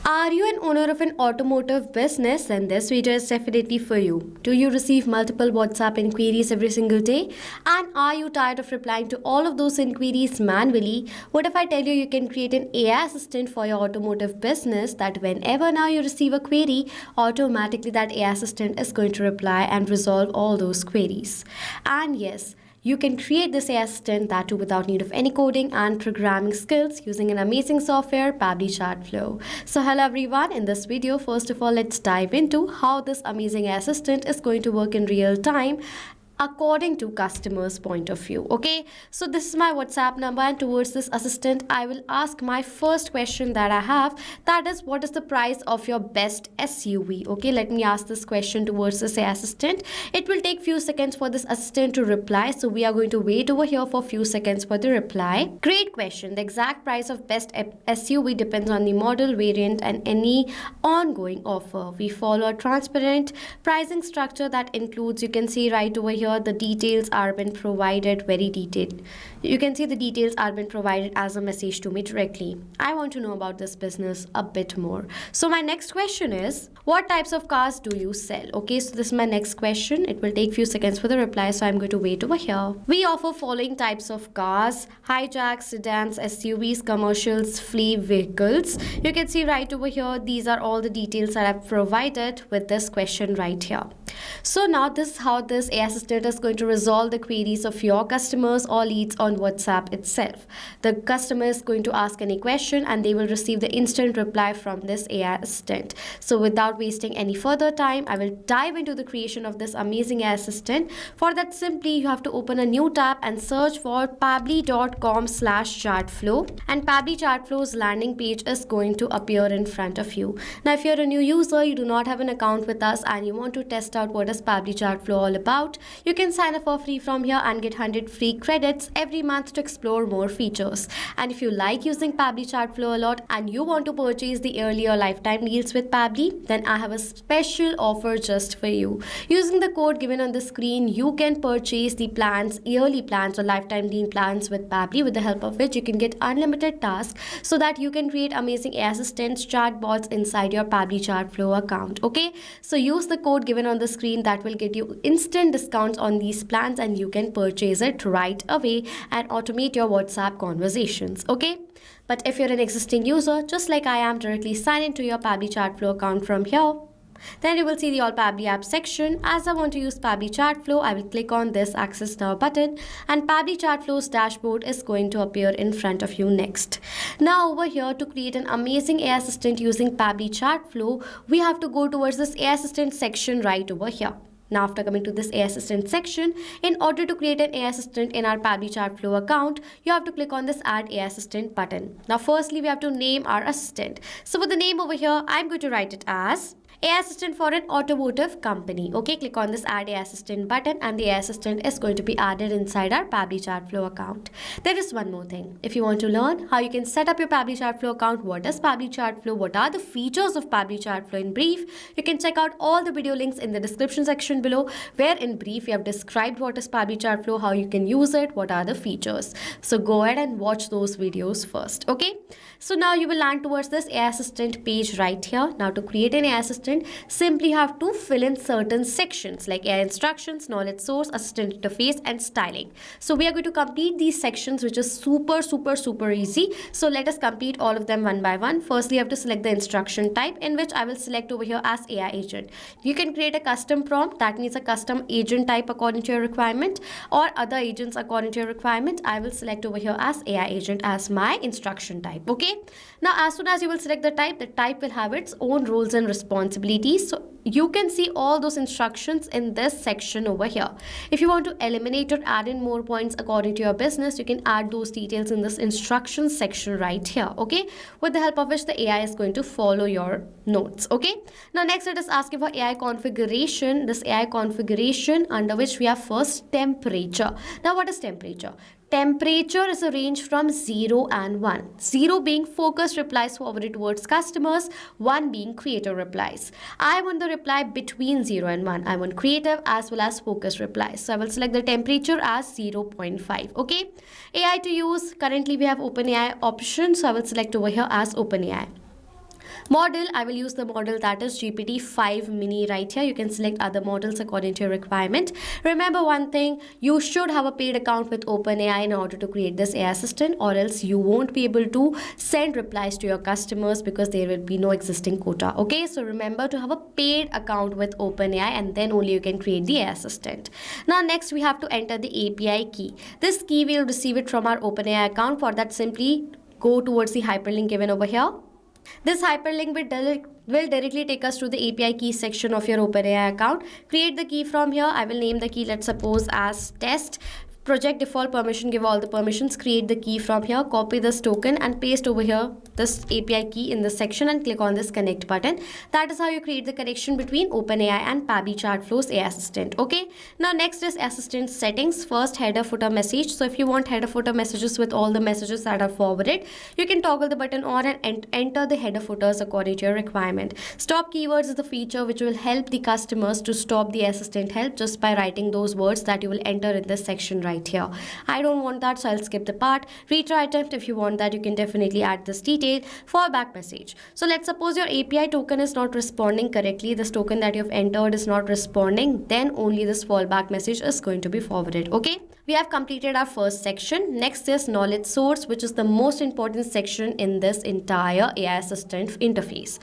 Are you an owner of an automotive business? Then this video is definitely for you. Do you receive multiple WhatsApp inquiries every single day? And are you tired of replying to all of those inquiries manually? What if I tell you can create an AI assistant for your automotive business that whenever now you receive a query, automatically that AI assistant is going to reply and resolve all those queries. And yes, you can create this AI assistant that too without need of any coding and programming skills using an amazing software, Pabbly Chatflow. So hello everyone, in this video, first of all, let's dive into how this amazing AI assistant is going to work in real time according to customers' point of view. Okay, so this is my WhatsApp number, and towards this assistant I will ask my first question that I have, that is, what is the price of your best SUV? Okay, let me ask this question towards this assistant. It will take few seconds for this assistant to reply, so we are going to wait over here for few seconds for the reply. Great question. The exact price of best SUV depends on the model, variant and any ongoing offer. We follow a transparent pricing structure that includes, you can see right over here, the details are been provided very detailed. You can see the details are been provided as a message to me directly. I want to know about this business a bit more. So my next question is, what types of cars do you sell? Okay, so this is my next question. It will take few seconds for the reply, so I'm going to wait over here. We offer following types of cars: hijacks, sedans, SUVs, commercials, fleet vehicles. You can see right over here, these are all the details that I've provided with this question right here. So now this is how this AI assistant is going to resolve the queries of your customers or leads on WhatsApp itself. The customer is going to ask any question and they will receive the instant reply from this AI assistant. So without wasting any further time, I will dive into the creation of this amazing AI assistant. For that, simply you have to open a new tab and search for pabbly.com/chatflow, and Pabbly Chatflow's landing page is going to appear in front of you. Now if you're a new user, you do not have an account with us and you want to test out what is Pabbly Chatflow all about, you can sign up for free from here and get 100 free credits every month to explore more features. And if you like using Pabbly Chatflow a lot and you want to purchase the early or lifetime deals with Pabbly, then I have a special offer just for you. Using the code given on the screen, you can purchase the plans, yearly plans or lifetime deal plans with Pabbly, with the help of which you can get unlimited tasks so that you can create amazing AI assistants, chatbots inside your Pabbly Chatflow account. Okay, so use the code given on the screen. That will get you instant discounts on these plans and you can purchase it right away and automate your WhatsApp conversations. Okay, but if you're an existing user just like I am, directly sign into your Pabbly Chatflow account from here. Then you will see the All Pabbly Apps section. As I want to use Pabbly Chatflow, I will click on this Access Now button and Pabbly Chatflow's dashboard is going to appear in front of you next. Now over here, to create an amazing AI assistant using Pabbly Chatflow, we have to go towards this AI assistant section right over here. Now after coming to this AI assistant section, in order to create an AI assistant in our Pabbly Chatflow account, you have to click on this Add AI Assistant button. Now firstly, we have to name our assistant. So for the name over here, I'm going to write it as AI assistant for an automotive company. Okay, click on this Add AI Assistant button and the AI assistant is going to be added inside our Pabbly Chatflow account. There is one more thing. If you want to learn how you can set up your Pabbly Chatflow account, what is Pabbly Chatflow, what are the features of Pabbly Chatflow in brief, you can check out all the video links in the description section below, where in brief we have described what is Pabbly Chatflow, how you can use it, what are the features. So go ahead and watch those videos first. Okay, so now you will land towards this AI assistant page right here. Now to create an AI assistant, simply have to fill in certain sections like AI instructions, knowledge source, assistant interface and styling. So we are going to complete these sections, which is super easy. So let us complete all of them one by one. Firstly, you have to select the instruction type, in which I will select over here as AI agent. You can create a custom prompt, that means a custom agent type according to your requirement, or other agents according to your requirement. I will select over here as AI agent as my instruction type. Okay, now as soon as you will select the type will have its own roles and responsibilities. So you can see all those instructions in this section over here. If you want to eliminate or add in more points according to your business, you can add those details in this instructions section right here. Okay, with the help of which the AI is going to follow your notes. Okay, now next it is asking for AI configuration. This AI configuration, under which we have first temperature. Now what is temperature? Temperature is a range from 0 and 1. 0 being focused replies forwarded towards customers, 1 being creative replies. I want the reply between 0 and 1. I want creative as well as focused replies. So I will select the temperature as 0.5. Okay. AI to use. Currently we have OpenAI option. So I will select over here as OpenAI. Model, I will use the model that is GPT-5 mini right here. You can select other models according to your requirement. Remember one thing, you should have a paid account with OpenAI in order to create this AI assistant, or else you won't be able to send replies to your customers because there will be no existing quota. Okay, so remember to have a paid account with OpenAI, and then only you can create the AI assistant. Now next we have to enter the API key. This key we'll receive it from our OpenAI account. For that, simply go towards the hyperlink given over here. This hyperlink will directly take us to the API key section of your OpenAI account. Create the key from here. I will name the key, let's suppose, as test. Project default permission, give all the permissions. Create the key from here, copy this token and paste over here this API key in this section and click on this connect button. That is how you create the connection between OpenAI and Pabbly Chatflow's AI assistant. Okay, now next is assistant settings. First, header footer message. So if you want header footer messages with all the messages that are forwarded, you can toggle the button on and enter the header footers according to your requirement. Stop keywords is the feature which will help the customers to stop the assistant help just by writing those words that you will enter in this section right here. I don't want that, so I'll skip the part. Retry attempt, if you want that, you can definitely add this detail. Fallback message. So let's suppose your API token is not responding correctly. This token that you've entered is not responding. Then only this fallback message is going to be forwarded. Okay, we have completed our first section. Next is knowledge source, which is the most important section in this entire AI assistant interface.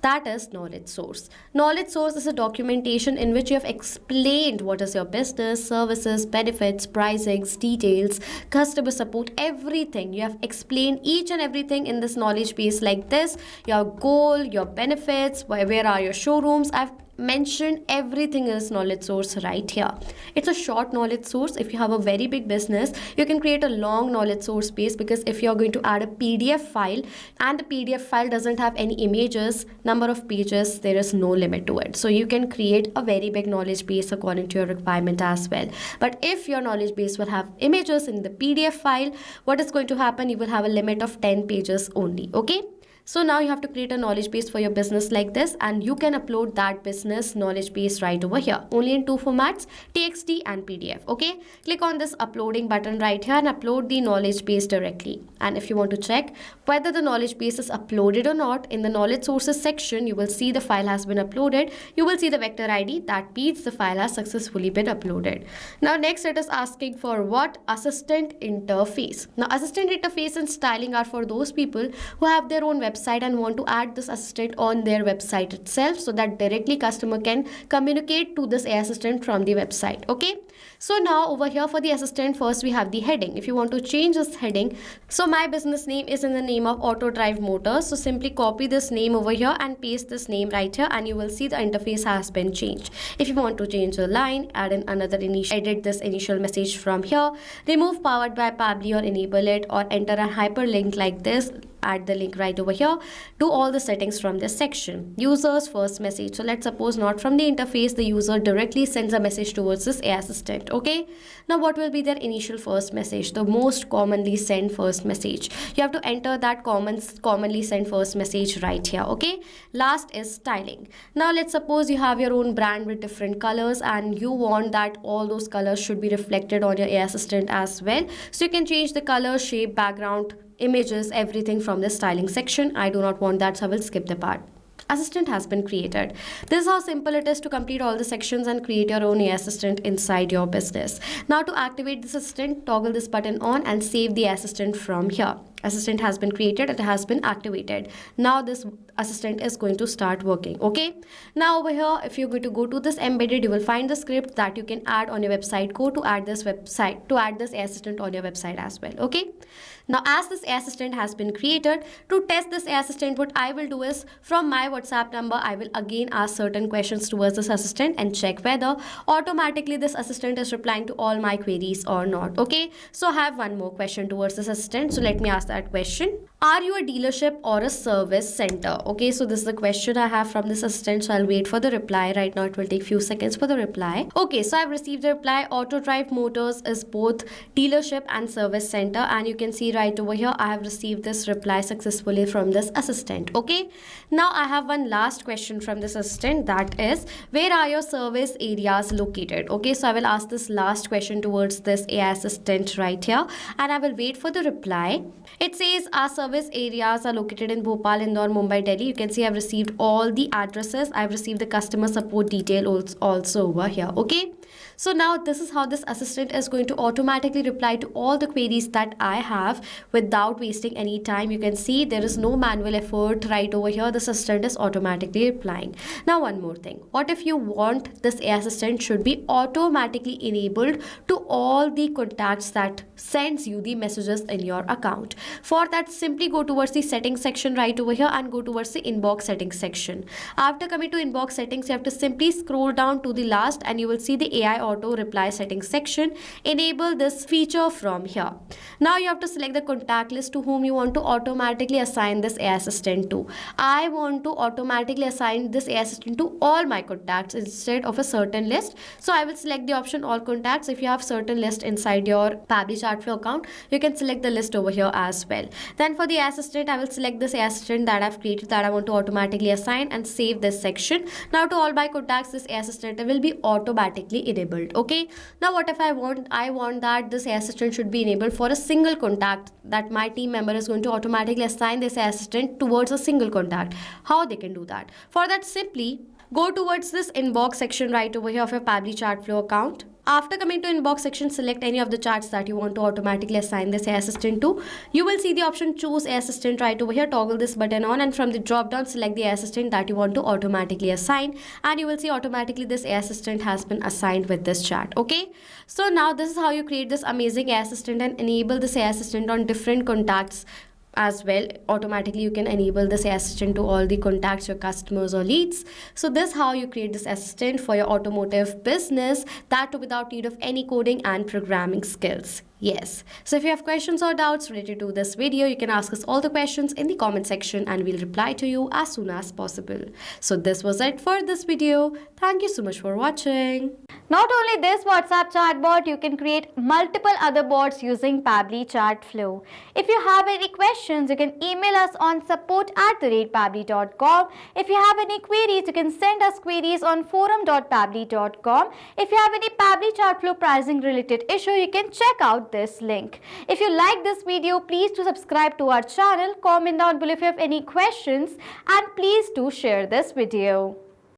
That is knowledge source. Knowledge source is a documentation in which you have explained what is your business, services, benefits, pricings, details, customer support, everything. You have explained each and everything in this knowledge base like this. Your goal, your benefits, where are your showrooms. I've mentioned everything in this knowledge source right here. It's a short knowledge source. If you have a very big business, you can create a long knowledge source base, because if you're going to add a PDF file and the PDF file doesn't have any images, number of pages, there is no limit to it. So you can create a very big knowledge base according to your requirement as well. But if your knowledge base will have images in the PDF file, what is going to happen? You will have a limit of 10 pages only. Okay, so now you have to create a knowledge base for your business like this, and you can upload that business knowledge base right over here, only in two formats, TXT and PDF. Okay, click on this uploading button right here and upload the knowledge base directly. And if you want to check whether the knowledge base is uploaded or not, in the knowledge sources section, you will see the file has been uploaded. You will see the vector ID that means the file has successfully been uploaded. Now next it is asking for what? Assistant interface. Now assistant interface and styling are for those people who have their own website and want to add this assistant on their website itself, so that directly customer can communicate to this AI assistant from the website. Okay, so now over here for the assistant, first we have the heading. If you want to change this heading, so my business name is in the name of Automotive Motors, so simply copy this name over here and paste this name right here, and you will see the interface has been changed. If you want to change the line, add in another edit this initial message from here, remove powered by Pabbly or enable it, or enter a hyperlink like this, add the link right over here. Do all the settings from this section. Users first message. So let's suppose not from the interface, the user directly sends a message towards this AI assistant. Okay, now what will be their initial first message? The most commonly sent first message. You have to enter that commonly sent first message right here. Okay, last is styling. Now let's suppose you have your own brand with different colors and you want that all those colors should be reflected on your AI assistant as well. So you can change the color, shape, background, images, everything from the styling section. I do not want that, so I will skip the part. Assistant has been created. This is how simple it is to complete all the sections and create your own AI assistant inside your business. Now to activate this assistant, toggle this button on and save the assistant from here. Assistant has been created, it has been activated. Now this assistant is going to start working. Okay, now over here, if you're going to go to this embedded, you will find the script that you can add on your website. Go to add this AI assistant on your website as well. Okay, now as this AI assistant has been created, to test this AI assistant, what I will do is from my WhatsApp number, I will again ask certain questions towards this assistant and check whether automatically this assistant is replying to all my queries or not. Okay, so I have one more question towards this assistant, so let me ask that question. Are you a dealership or a service center? Okay, so this is the question I have from this assistant, so I'll wait for the reply. Right now it will take few seconds for the reply. Okay, so I've received the reply. Automotive Motors is both dealership and service center, and you can see right over here. I have received this reply successfully from this assistant. Okay, now I have one last question from this assistant, that is, where are your service areas located? Okay, so I will ask this last question towards this AI assistant right here, and I will wait for the reply. It says our service areas are located in Bhopal, Indore, Mumbai, Delhi. You can see I've received all the addresses. I've received the customer support detail also over here. Okay, so now this is how this assistant is going to automatically reply to all the queries that I have without wasting any time. You can see there is no manual effort right over here. This assistant is automatically replying. Now one more thing, what if you want this AI assistant should be automatically enabled to all the contacts that sends you the messages in your account? For that, simply go towards the settings section right over here and go towards the inbox settings section. After coming to inbox settings, you have to simply scroll down to the last and you will see the AI auto reply settings section. Enable this feature from here. Now you have to select the contact list to whom you want to automatically assign this AI assistant to. I want to automatically assign this AI assistant to all my contacts instead of a certain list. So I will select the option all contacts. If you have certain list inside your Pabbly Chatflow account, you can select the list over here as well. Then for the AI assistant, I will select this AI assistant that I've created that I want to automatically assign and save this section. Now to all my contacts, this AI assistant will be automatically enabled. Okay, now what if I want that this AI assistant should be enabled for a single contact, that my team member is going to automatically assign this AI assistant towards a single contact. How they can do that? For that, simply go towards this inbox section right over here of your Pabbly Chatflow account. After coming to inbox section, select any of the chats that you want to automatically assign this AI assistant to. You will see the option choose AI assistant right over here. Toggle this button on and from the drop down select the AI assistant that you want to automatically assign, and you will see automatically this AI assistant has been assigned with this chat. Okay, so now this is how you create this amazing AI assistant and enable this AI assistant on different contacts as well. Automatically you can enable this assistant to all the contacts, your customers or leads. So this is how you create this assistant for your automotive business, that too without need of any coding and programming skills. Yes, so if you have questions or doubts related to this video, you can ask us all the questions in the comment section and we'll reply to you as soon as possible. So this was it for this video. Thank you so much for watching. Not only this WhatsApp chatbot, you can create multiple other bots using Pabbly Chatflow. If you have any questions, you can email us on support@pabbly.com. If you have any queries, you can send us queries on forum.pabbly.com. If you have any Pabbly Chatflow pricing related issue, you can check out this link. If you like this video, please do subscribe to our channel, comment down below if you have any questions, and please do share this video.